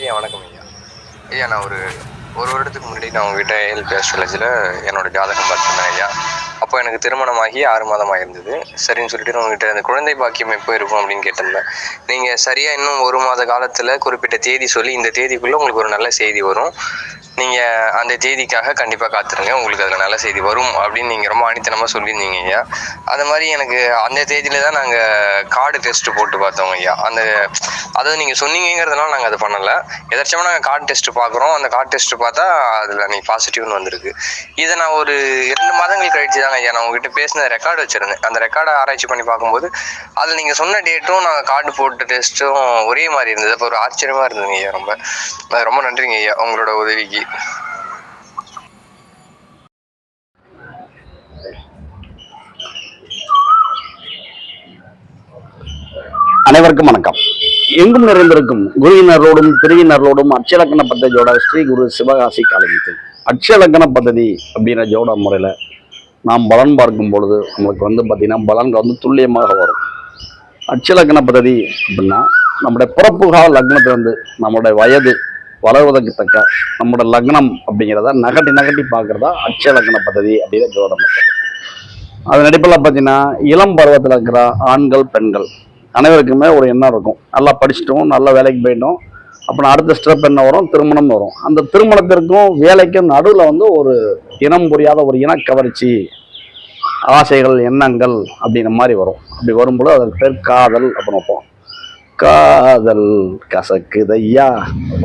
ஐயா வணக்கம் ஐயா. ஐயா நான் ஒரு வருடத்துக்கு முன்னாடி நான் உங்ககிட்ட ஏஎல்பி ஆஸ்ட்ராலஜியில் என்னோட ஜாதகம் பார்த்துருந்தேன் ஐயா. அப்போ எனக்கு திருமணமாகி 6 மாதம் ஆயிருந்தது. சரின்னு சொல்லிட்டு நான் உங்ககிட்ட அந்த குழந்தை பாக்கியம் எப்போ இருக்கும் அப்படின்னு கேட்டிருந்தேன். நீங்கள் சரியாக இன்னும் 1 மாத காலத்தில் குறிப்பிட்ட தேதி சொல்லி இந்த தேதிக்குள்ளே உங்களுக்கு ஒரு நல்ல செய்தி வரும், நீங்கள் அந்த தேதிக்காக கண்டிப்பாக காத்துருங்க, உங்களுக்கு அதில் நல்ல செய்தி வரும் அப்படின்னு நீங்கள் ரொம்ப ஆணித்தனமாக சொல்லியிருந்தீங்க ஐயா. அந்த மாதிரி எனக்கு அந்த தேதியில் தான் நாங்கள் கார்டு டெஸ்ட்டு போட்டு பார்த்தோம் ஐயா. அதாவது நீங்கள் சொன்னீங்கிறதுனால நாங்கள் அதை பண்ணலை. எதாச்சும் நாங்கள் கார்டு டெஸ்ட்டு பார்க்குறோம். அந்த கார்டு டெஸ்ட்டு பார்த்தா அதில் நீ பாசிட்டிவ்னு வந்திருக்கு. இதை நான் ஒரு 2 மாதங்கள் கழிச்சு தாங்க ஐயா நான் உங்ககிட்ட பேசின ரெக்கார்டு வச்சுருந்தேன். அந்த ரெக்கார்டை ஆராய்ச்சி பண்ணி பார்க்கும்போது அதில் நீங்கள் சொன்ன டேட்டும் நாங்கள் கார்டு போட்ட டெஸ்ட்டும் ஒரே மாதிரி இருந்தது. அப்போ ஒரு ஆச்சரியமாக இருந்ததுங்க ஐயா. ரொம்ப நன்றிங்க ஐயா உங்களோட உதவிக்கு. அனைவருக்கும் வணக்கம். எங்கும் நிறைந்திருக்கும் குருவினரோடும் பிரிவினரோடும் அட்சலக்கண பദ്ധதியோட ஸ்ரீ குரு சிவகாசி காலத்தில் அட்சலக்கண பദ്ധதி அப்படின்ற ஜோட முறையில் நாம் பலன் பார்க்கும் பொழுது நம்மளுக்கு பார்த்திங்கன்னா பலன்கள் துல்லியமாக வரும். அட்சலக்கண பദ്ധதி அப்படின்னா நம்முடைய பிறப்பு கால லக்னத்திலிருந்து நம்மளுடைய வயது வளர்வதற்கு தக்க நம்மளோட லக்னம் அப்படிங்கிறத நகட்டி பார்க்குறதா அட்சலக்கண பദ്ധதி அப்படிங்கிற ஜோட மெத்தட். அதன் அடிப்படையில் பார்த்தீங்கன்னா இளம் பருவத்தில் இருக்கிற ஆண்கள் பெண்கள் அனைவருக்குமே ஒரு எண்ணம் இருக்கும், நல்லா படிச்சுட்டோம், நல்ல வேலைக்கு போயிட்டோம், அப்புறம் அடுத்த ஸ்டெப் என்ன வரும், திருமணம் வரும். அந்த திருமணத்திற்கும் வேலைக்கும் நடுவில் ஒரு இனம் புரியாத ஒரு இனக்கவர்ச்சி, ஆசைகள், எண்ணங்கள் அப்படிங்கிற மாதிரி வரும். அப்படி வரும்போது அதற்கு பேர் காதல் அப்படின்னு வைப்போம். காதல் கசக்குதையா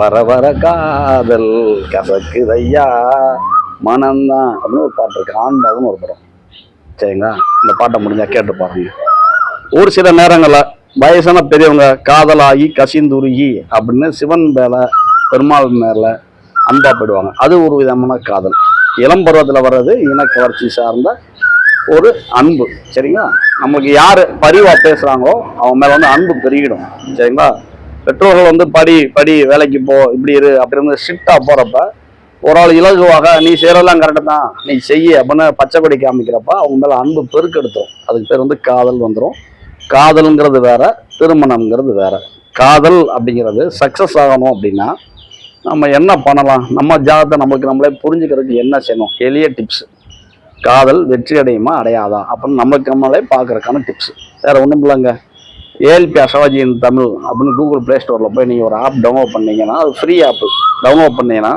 வர வர காதல் கசக்குதையா மனம்தான் அப்படின்னு ஒரு பாட்டு இருக்கு. ஆண்பாகம்னு ஒரு படம், சரிங்களா? அந்த பாட்டை முடிஞ்சா கேட்டு பாருங்க. ஒரு சில நேரங்களில் வயசான பெரியவங்க காதலாகி கசிந்துருகி அப்படின்னு சிவன் மேலே பெருமாள் மேலே அன்பா போயிடுவாங்க. அது ஒரு விதமான காதல். இளம் பருவத்தில் வர்றது இனக்கவர்ச்சி சார்ந்த ஒரு அன்பு, சரிங்களா? நமக்கு யார் பரிவாக பேசுகிறாங்களோ அவங்க மேலே அன்பு பெருகிடும், சரிங்களா? பெற்றோர்கள் படி வேலைக்கு போ, இப்படி இரு அப்படின்னு ஸ்ட்ரிக்டாக போகிறப்ப ஒரு ஆள் இலகுவாக நீ செய்கிறதெல்லாம் கரெக்டாக தான், நீ செய்ய அப்படின்னு பச்சை கொடி காமிக்கிறப்ப அவங்க மேலே அன்பு பெருக்கெடுத்துரும். அதுக்கு பேர் காதல் வந்துடும். காதல்ங்கிறது வேற, திருமணம்ங்கிறது வேற. காதல் அப்படிங்கிறது சக்ஸஸ் ஆகணும் அப்படின்னா நம்ம என்ன பண்ணலாம், நம்ம ஜாதகத்தை நம்மளே புரிஞ்சுக்கிறதுக்கு என்ன செய்யணும், எளிய டிப்ஸ். காதல் வெற்றி அடையுமா அடையாதா அப்படின்னு நம்மளே பார்க்கறதுக்கான டிப்ஸ். வேற ஒன்றும் இல்லைங்க. ஏஎல்பி ஆஸ்ட்ராலஜி இன் தமிழ் அப்படின்னு கூகுள் ப்ளே ஸ்டோரில் போய் நீங்கள் ஒரு ஆப் டவுன்லோட் பண்ணீங்கன்னா, அது ஃப்ரீ ஆப்பு. டவுன்லோட் பண்ணீங்கன்னா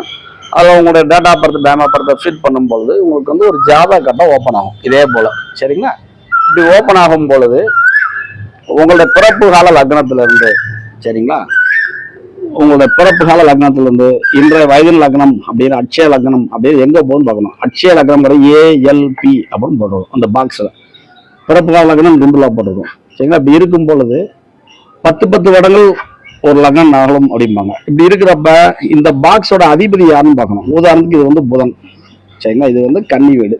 அதில் உங்களுடைய டேட்டா பர்த்தை ஃபிட் பண்ணும்பொழுது உங்களுக்கு ஒரு ஜாதக கட்டம் ஓப்பன் ஆகும். இதே போல், சரிங்களா? இப்படி ஓப்பன் ஆகும் பொழுது உங்களுடைய பிறப்பு கால லக்னத்திலிருந்து, சரிங்களா, உங்களுடைய பிறப்பு கால லக்னத்திலிருந்து இன்றைய வயதின் லக்னம் அப்படின்னு அட்சய லக்னம் அப்படின்னு எங்கே போகுதுன்னு பார்க்கணும். அட்சய லக்னம்ங்கிற ஏஎல்பி அப்படின்னு போட்டுருக்கும் அந்த பாக்ஸில். பிறப்பு கால லக்னம் குண்டுலா போட்டிருக்கும், சரிங்களா? இப்படி இருக்கும் பொழுது 10 வருடங்கள் ஒரு லக்னம் நகலும் அப்படிம்பாங்க. இப்படி இருக்கிறப்ப இந்த பாக்ஸோட அதிபதி யாருன்னு பார்க்கணும். உதாரணத்துக்கு இது புதன், சரிங்களா? இது கன்னி வீடு.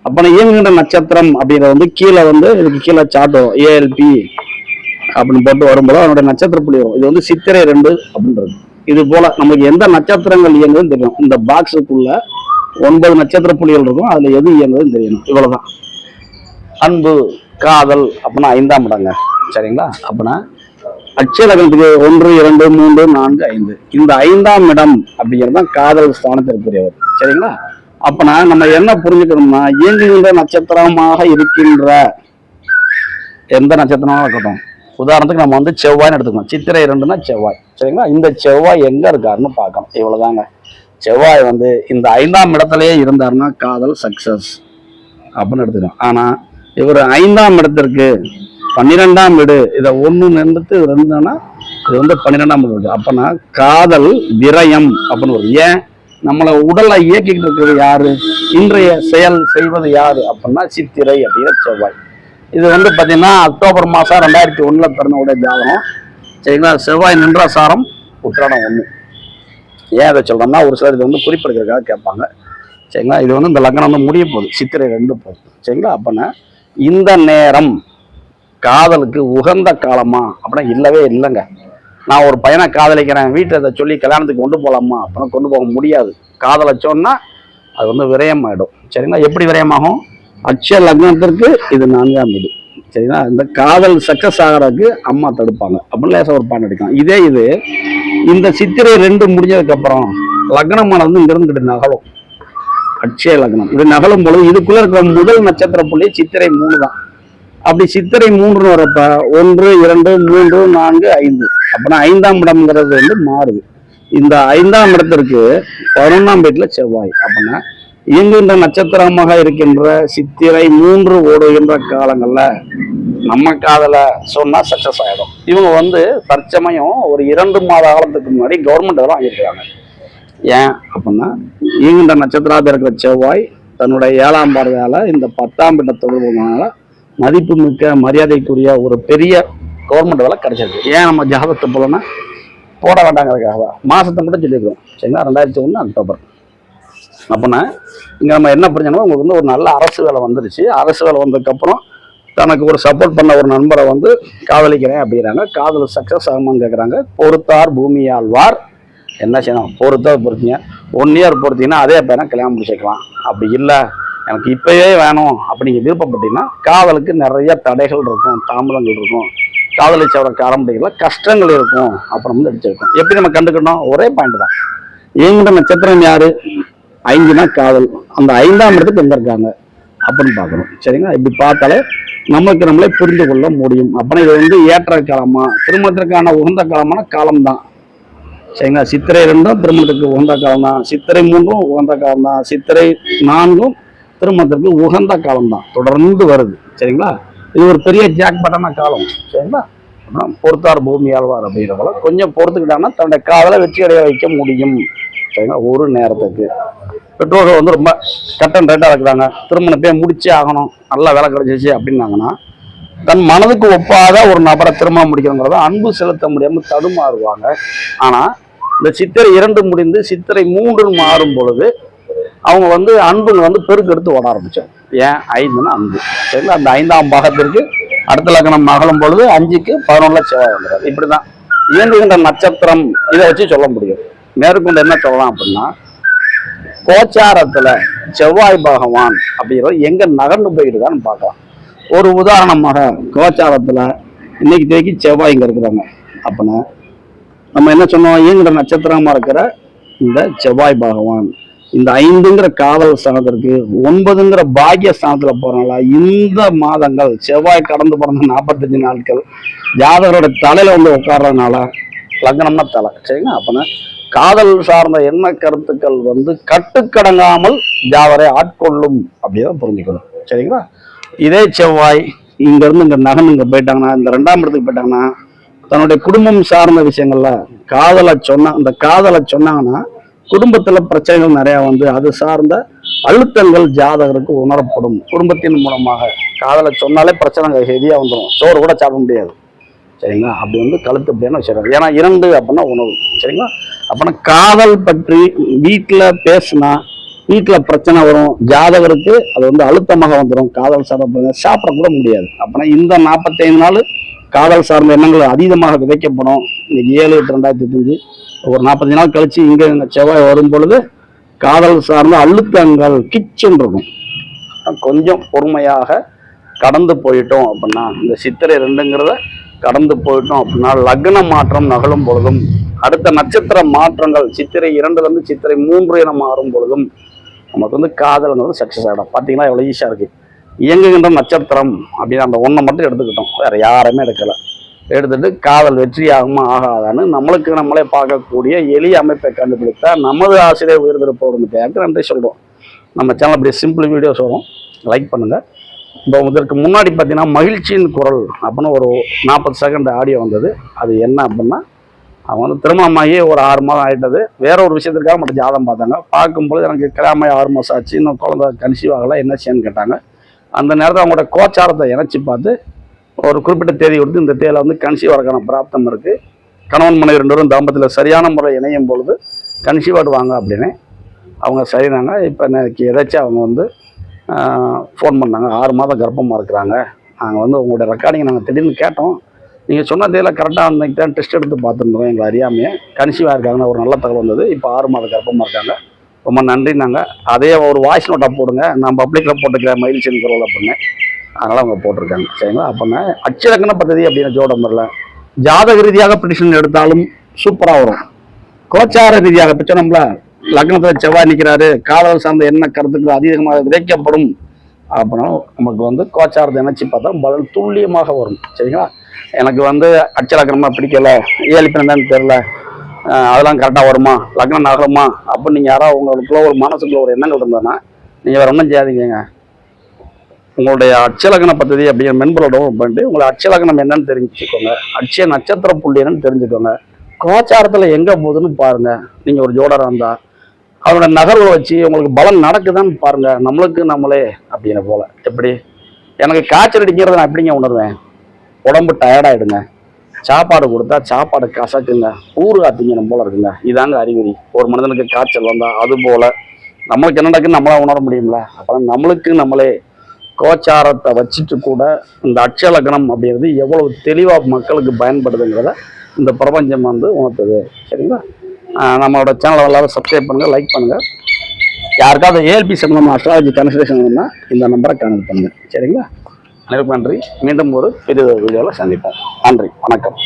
அப்போ நான் இயங்குகின்ற நட்சத்திரம் அப்படிங்கிறது கீழே இதுக்கு கீழே சாட்டும் ஏஎல்பி அப்படின்னு போட்டு வரும்போது அதனுடைய நட்சத்திர புள்ளி வரும். இது சித்திரை 2 அப்படின்றது. இது போல நமக்கு எந்த நட்சத்திரங்கள் இயங்குதுன்னு தெரியும். இந்த பாக்ஸுக்குள்ள 9 நட்சத்திர புள்ளிகள் இருக்கும், அதுல எது இயங்குதுன்னு தெரியணும். இவ்வளவுதான். அன்பு காதல் அப்படின்னா 5ஆம் இடங்க, சரிங்களா? அப்படின்னா அட்சய லக்னத்துக்கு 1, 2, 3, 4, 5 இந்த 5ஆம் இடம் அப்படிங்கிறது தான் காதல் ஸ்தானத்திற்குரியவர், சரிங்களா? அப்பனா நம்ம என்ன புரிஞ்சுக்கணும்னா, இயங்குகின்ற நட்சத்திரமாக இருக்கின்ற எந்த நட்சத்திரமாக இருக்கட்டும். உதாரணத்துக்கு நம்ம செவ்வாய்னு எடுத்துக்கணும். சித்திரை 2ன்னா செவ்வாய், சரிங்களா? இந்த செவ்வாய் எங்க இருக்காருன்னு பார்க்கணும். இவ்வளவுதாங்க. செவ்வாய் இந்த 5ஆம் இடத்துலயே இருந்தாருன்னா காதல் சக்சஸ் அப்படின்னு எடுத்துக்கணும். ஆனா இவர் 5ஆம் இடத்திற்கு 12ஆம் வீடு, இதை 1 நின்றுட்டு 2ன்னா இது 12ஆம் வீடு இருக்கு. அப்பனா காதல் விரயம் அப்படின்னு வரும். ஏன்? நம்மளை உடலை இயக்கிக்கிட்டு இருக்கிறது யாரு, இன்றைய செயல் செய்வது யாரு அப்படின்னா சித்திரை அப்படிங்கிற செவ்வாய். இது பார்த்தீங்கன்னா அக்டோபர் மாதம் 2001 பிறந்தவுடைய ஜாதகம், சரிங்களா? செவ்வாய் நின்ற சாரம் உத்திராடம் 1. ஏன் அதை சொல்கிறோம்னா ஒரு சிலர் இது குறிப்பிடுறதுக்காக கேட்பாங்க, சரிங்களா? இது இந்த லக்னம் முடிய போகுது, சித்திரை 2 போகுது, சரிங்களா? அப்படின்னா இந்த நேரம் காதலுக்கு உகந்த காலமா அப்படின்னா இல்லவே இல்லைங்க. நான் ஒரு பையனை காதலிக்கிறேன், வீட்டில் இதை சொல்லி கல்யாணத்துக்கு கொண்டு போகலாமா அப்படின்னா கொண்டு போக முடியாது. காதலை சொன்னா அது விரயம் ஆகிடும், சரிங்களா? எப்படி விரயமாகும்? அட்சய லக்னத்திற்கு இது 4ஆம் வீடு, சரிங்களா? இந்த காதல் சக்சஸ் ஆகிறதுக்கு அம்மா தடுப்பாங்க அப்படின்னு லேசாக ஒரு பாயிண்ட் அடிக்கலாம். இது இந்த சித்திரை 2 முடிஞ்சதுக்கு அப்புறம் லக்னமானது வந்து இங்கிருந்து இங்கிட்டு நகலும். அட்சய லக்னம் இப்படி நகலும் பொழுது இதுக்குள்ள இருக்கிற முதல் நட்சத்திர புள்ளி சித்திரை 3 தான். அப்படி சித்திரை 3ன்னு வரப்ப 1, 2, 3, 4, 5 அப்படின்னா 5ஆம் இடம்ங்கிறது வந்து மாறுது. இந்த 5ஆம் இடத்திற்கு 11ஆம் வீட்டுல செவ்வாய். அப்படின்னா இயங்குகின்ற நட்சத்திரமாக இருக்கின்ற சித்திரை 3 ஓடுகின்ற காலங்கள்ல நம்ம காதல சொன்னா சக்சஸ் ஆயிடும். இவங்க வந்து தற்சமயம் ஒரு 2 மாத காலத்துக்கு முன்னாடி கவர்மெண்ட் வேலை வாங்கியிருக்கிறாங்க. ஏன் அப்படின்னா இயங்குகின்ற நட்சத்திரத்தில் இருக்கிற செவ்வாய் தன்னுடைய 7ஆம் பார்வையால இந்த 10ஆம் வீட்டை தொடர்புனால மதிப்பு மிக்க மரியாதைக்குரிய ஒரு பெரிய கவர்மெண்ட் வேலை கிடைச்சிருக்கு. ஏன் நம்ம ஜாதகத்தை போலன்னா போட வேண்டாங்கிறதுக்காக மாசத்தை மட்டும் சொல்லியிருக்கோம். சரிங்களா, 2001 அக்டோபர். அப்படின்னா இங்கே நம்ம என்ன புரிஞ்சோம்னா உங்களுக்கு வந்து ஒரு நல்ல அரசு வேலை வந்துருச்சு. அரசு வேலை வந்ததுக்கப்புறம் தனக்கு ஒரு சப்போர்ட் பண்ண ஒரு நண்பரை வந்து காதலிக்கிறேன் அப்படிங்கிறாங்க. காதல் சக்ஸஸ் ஆகுமான்னு கேட்குறாங்க. பொறுத்தார் பூமி ஆழ்வார். என்ன செய்யணும், பொறுத்தீங்க 1 இயர் பொறுத்தீங்கன்னா அதே பையனை கல்யாணம் முடிச்சுக்கலாம். அப்படி இல்லை எனக்கு இப்பயே வேணும் அப்படிங்க விருப்பப்பட்டீங்கன்னா காதலுக்கு நிறைய தடைகள் இருக்கும், தாமதங்கள் இருக்கும், காதலிச்சவரை காரம் பிடிக்கல கஷ்டங்கள் இருக்கும். அப்புறம் வந்து அடிச்சிருக்கும். எப்படி நம்ம கண்டுக்கணும், ஒரே பாயிண்ட் தான். இயங்குகிற நட்சத்திரம் யாரு, 5னா காதல். அந்த 5ஆம் இடத்துக்கு எங்க இருக்காங்க அப்படின்னு பார்க்கணும். சரிங்களா, இப்படி பார்த்தாலே நமக்கு நம்மளே புரிந்து கொள்ள முடியும். அப்படின்னா இது வந்து ஏற்ற காலமா, திருமணத்திற்கான உகந்த காலமான காலம் தான். சரிங்களா, சித்திரை 2ம் திருமணத்துக்கு உகந்த காலம் தான், சித்திரை 3ம் உகந்த காலம் தான், சித்திரை 4ம் திருமணத்திற்கு உகந்த காலம் தான். தொடர்ந்து வருது. சரிங்களா, இது ஒரு பெரிய ஜாக்பாட்டான காலம். சரிங்களா, பொறுத்தார் பூமி ஆழ்வார் அப்படிங்கிறவங்கள கொஞ்சம் பொறுத்துக்கிட்டாங்கன்னா தன்னுடைய காதலை வெற்றி அடைய வைக்க முடியும். சரிங்களா, ஒரு நேரத்துக்கு பெற்றோர்கள் வந்து ரொம்ப கட்டன் ரைட்டாக இருக்கிறாங்க, திருமணத்தையே முடிச்சே ஆகணும், நல்லா வேலை கிடைச்சிச்சு அப்படின்னாங்கன்னா தன் மனதுக்கு ஒப்பாத ஒரு நபரை திருமணம் முடிக்கிறவங்கிறத அன்பு செலுத்த முடியாமல் தடுமாறுவாங்க. ஆனால் இந்த சித்திரை 2 முடிந்து சித்திரை 3 மாறும் பொழுது அவங்க வந்து அன்புங்க வந்து பெருக்கெடுத்து ஓட ஆரம்பிச்சோம். ஏன், 5ன்னா அன்பு. சரிங்களா, அந்த 5ஆம் பாகத்திற்கு அடுத்த லக்னம் மகளும் பொழுது 5க்கு 11 செவ்வாய் வந்துடுறாரு. இப்படிதான் இயங்குகின்ற நட்சத்திரம் இதை வச்சு சொல்ல முடியும். மேற்கொண்டு என்ன சொல்லலாம் அப்படின்னா கோச்சாரத்துல செவ்வாய் பகவான் அப்படிங்கிறது எங்க நகர்ந்து போயிட்டுதான்னு பார்க்கலாம். ஒரு உதாரணமாக கோச்சாரத்துல இன்னைக்கு தேக்கி செவ்வாய் இங்க இருக்கிறாங்க அப்படின்னா நம்ம என்ன சொன்னோம், இயங்குகிற நட்சத்திரமா இருக்கிற இந்த செவ்வாய் பகவான் இந்த 5ங்கிற காதல் ஸ்தானத்திற்கு 9ங்கிற பாக்கிய ஸ்தானத்துல போறனால இந்த மாதங்கள் செவ்வாய் கடந்து பிறந்த 45 நாட்கள் ஜாதகரோட தலையில வந்து உட்கார்றதுனால லக்னம்னா தலை. சரிங்களா, அப்பனா காதல் சார்ந்த எண்ண கருத்துக்கள் வந்து கட்டுக்கடங்காமல் ஜாதகரை ஆட்கொள்ளும் அப்படிதான் புரிஞ்சுக்கணும். சரிங்களா, இதே செவ்வாய் இங்க இருந்து இங்க நகன் இங்க போயிட்டாங்கன்னா இந்த 2ஆம் இடத்துக்கு போயிட்டாங்கன்னா தன்னுடைய குடும்பம் சார்ந்த விஷயங்கள்ல அந்த காதலை சொன்னாங்கன்னா குடும்பத்துல பிரச்சனைகள் நிறைய வந்து அது சார்ந்த அழுத்தங்கள் ஜாதகருக்கு உணரப்படும். குடும்பத்தின் மூலமாக காதலை சொன்னாலே பிரச்சனை ஹெவியா வந்துடும், சோறு கூட சாப்பிட முடியாது. சரிங்களா, அப்படி வந்து கழுத்து அப்படின்னா விஷயம். ஏன்னா 2 அப்படின்னா உணவு. சரிங்களா, அப்படின்னா காதல் பற்றி வீட்டுல பேசினா வீட்டுல பிரச்சனை வரும், ஜாதகருக்கு அது வந்து அழுத்தமாக வந்துடும். காதல் சார்ந்த சாப்பிட கூட முடியாது. அப்படின்னா இந்த 45 நாள் காதல் சார்ந்த எண்ணங்கள் அதீதமாக விதைக்கப்படும். இன்னைக்கு 7/8/2005 ஒரு 45 நாள் கழிச்சு இங்க செவ்வாய் வரும் பொழுது காதல் சார்ந்த அழுத்தங்கள் கிச்சன் இருக்கும். கொஞ்சம் பொறுமையாக கடந்து போயிட்டோம் அப்படின்னா இந்த சித்திரை 2ங்கிறத கடந்து போயிட்டோம் அப்படின்னா லக்ன மாற்றம் நகலும் பொழுதும் அடுத்த நட்சத்திர மாற்றங்கள் சித்திரை 2ல இருந்து சித்திரை 3 என மாறும் பொழுதும் நமக்கு வந்து காதல்ங்கிறது சக்சஸ் ஆகிடும். பார்த்தீங்களா எவ்வளோ ஈஸியாக இருக்கு. இயங்குகின்ற நட்சத்திரம் அப்படின்னு அந்த 1 மட்டும் எடுத்துக்கிட்டோம், வேற யாருமே எடுக்கலை. எடுத்துட்டு காதல் வெற்றி ஆகுமா ஆகாதான்னு நம்மளுக்கு நம்மளே பார்க்கக்கூடிய எளிய அமைப்பை கண்டுபிடித்தா நமது ஆசிரியர் உயர்ந்திருப்பவர்களுக்கு நன்றி சொல்கிறோம். நம்ம சேனல் அப்படி சிம்பிள் வீடியோஸ் வரும், லைக் பண்ணுங்கள். இப்போ இதற்கு முன்னாடி பார்த்தீங்கன்னா மகிழ்ச்சியின் குரல் அப்படின்னு ஒரு 40 செகண்ட் ஆடியோ வந்தது. அது என்ன அப்படின்னா அவங்க வந்து திருமணமாகி ஒரு 6 மாதம் ஆகிட்டது, வேற ஒரு விஷயத்திற்காக மட்டும் ஜாதகம் பார்த்தாங்க. பார்க்கும்போது எனக்கு கிராம 6 மாதம் ஆச்சு, இன்னும் குழந்தை கன்சீவ் ஆகலை, என்ன செய்யன்னு கேட்டாங்க. அந்த நேரத்தில் அவங்களோட கோச்சாரத்தை இணைச்சி பார்த்து ஒரு குறிப்பிட்ட தேதி கொடுத்து இந்த தேதியில் வந்து கன்சீவ் வரக்கான பிராப்தம் இருக்குது, கணவன் மனைவி 2 பேரும் தாம்பத்தில் சரியான முறை இணையும் பொழுது கன்சீவ் ஆடுவாங்க அப்படின்னு அவங்க சரினாங்க. இப்போ எனக்கு எதாச்சும் அவங்க வந்து ஃபோன் பண்ணாங்க, 6 மாதம் கர்ப்பமாக இருக்கிறாங்க, நாங்கள் வந்து உங்களுடைய ரெக்கார்டிங்கை நாங்கள் திடீர்னு கேட்டோம், நீங்கள் சொன்ன தேதியில் கரெக்டாக அன்றைக்கி தான் டெஸ்ட் எடுத்து பார்த்துருந்தோம், எங்களை அறியாமையே கன்சீவாக இருக்காங்கன்னு ஒரு நல்ல தகவல் வந்தது. இப்போ 6 மாத கர்ப்பமாக இருக்காங்க, ரொம்ப நன்றினாங்க. அதே ஒரு வாய்ஸ் நோட்டாக போடுங்க, நான் பப்ளிக்கில் போட்டுக்கிறேன் மகிழ்ச்சியின் குரல் அப்படின்னு, அதனால் அவங்க போட்டிருக்காங்க. சரிங்களா, அப்படின்னா அட்சலக்கண பദ്ധதி அப்படின்னு ஜோடம் வரல, ஜாதக ரீதியாக ப்ரெடிக்ஷன் எடுத்தாலும் சூப்பராக வரும். கோச்சார ரீதியாக இப்ப சொன்னோம்ல, லக்னத்துல செவ்வாய் நிற்கிறாரு, காதல் சார்ந்த என்ன கருத்துக்கள் அதிகமாக விதைக்கப்படும் அப்படின்னா நமக்கு வந்து கோச்சாரத்தை நினைச்சு பார்த்தா பதில் துல்லியமாக வரும். சரிங்களா? எனக்கு வந்து அச்சலக்கணமா பிடிக்கல, ஏழிப்பு என்னன்னு தெரியல, அதெல்லாம் கரெக்டாக வருமா, லக்னம் நகருமா அப்படின்னு நீங்கள் யாராவது உங்களுக்குள்ள ஒரு மனசுக்குள்ள ஒரு எண்ணங்கள் இருந்ததுன்னா நீங்கள் வேற ஒன்றும் செய்யாதீங்க. உங்களுடைய அச்சலக்கண பദ്ധதி அப்படிங்கிற மென்பொருளோட பண்ணிட்டு உங்களை அச்சலக்கணம் என்னன்னு தெரிஞ்சுக்கோங்க, அட்சய நட்சத்திர புள்ளி என்னன்னு தெரிஞ்சுக்கோங்க, கோச்சாரத்தில் எங்கே போகுதுன்னு பாருங்க. நீங்கள் ஒரு ஜோடராக இருந்தால் அவரோட நகர்வை வச்சு உங்களுக்கு பலன் நடக்குதான்னு பாருங்க. நம்மளுக்கு நம்மளே அப்படிங்கிற போல எப்படி எனக்கு காய்ச்சல் அடிக்கிறத நான் எப்படிங்க உணர்வேன்? உடம்பு டயர்டாயிடுங்க, சாப்பாடு கொடுத்தா சாப்பாடு கசக்குங்க, ஊறுகாத்திங்கணும் போல இருக்குங்க. இதாங்க அறிகுறி. ஒரு மனிதனுக்கு காய்ச்சல் வந்தா அது போல நம்மளுக்கு என்ன நடக்குன்னு நம்மளா உணர முடியும்ல. அப்புறம் நம்மளுக்கு நம்மளே கோச்சாரத்தை வச்சுட்டு கூட இந்த அட்சலக்கணம் அப்படிங்கிறது எவ்வளவு தெளிவாக மக்களுக்கு பயன்படுதுங்கிறத இந்த பிரபஞ்சம் வந்து உணர்த்துது. சரிங்களா? நம்மளோட சேனலை எல்லாரும் சப்ஸ்கிரைப் பண்ணுங்க, லைக் பண்ணுங்க. யாருக்காவது ஏஎல்பி சம்பந்தமாக அஸ்ட்ராலஜி கன்சல்டேஷன் வேணும்னா இந்த நம்பரை கான்டக்ட் பண்ணுங்க. சரிங்களா? அனைவருக்கும் நன்றி. மீண்டும் ஒரு பெரிய வீடியோவில் சந்திப்போம். நன்றி, வணக்கம்.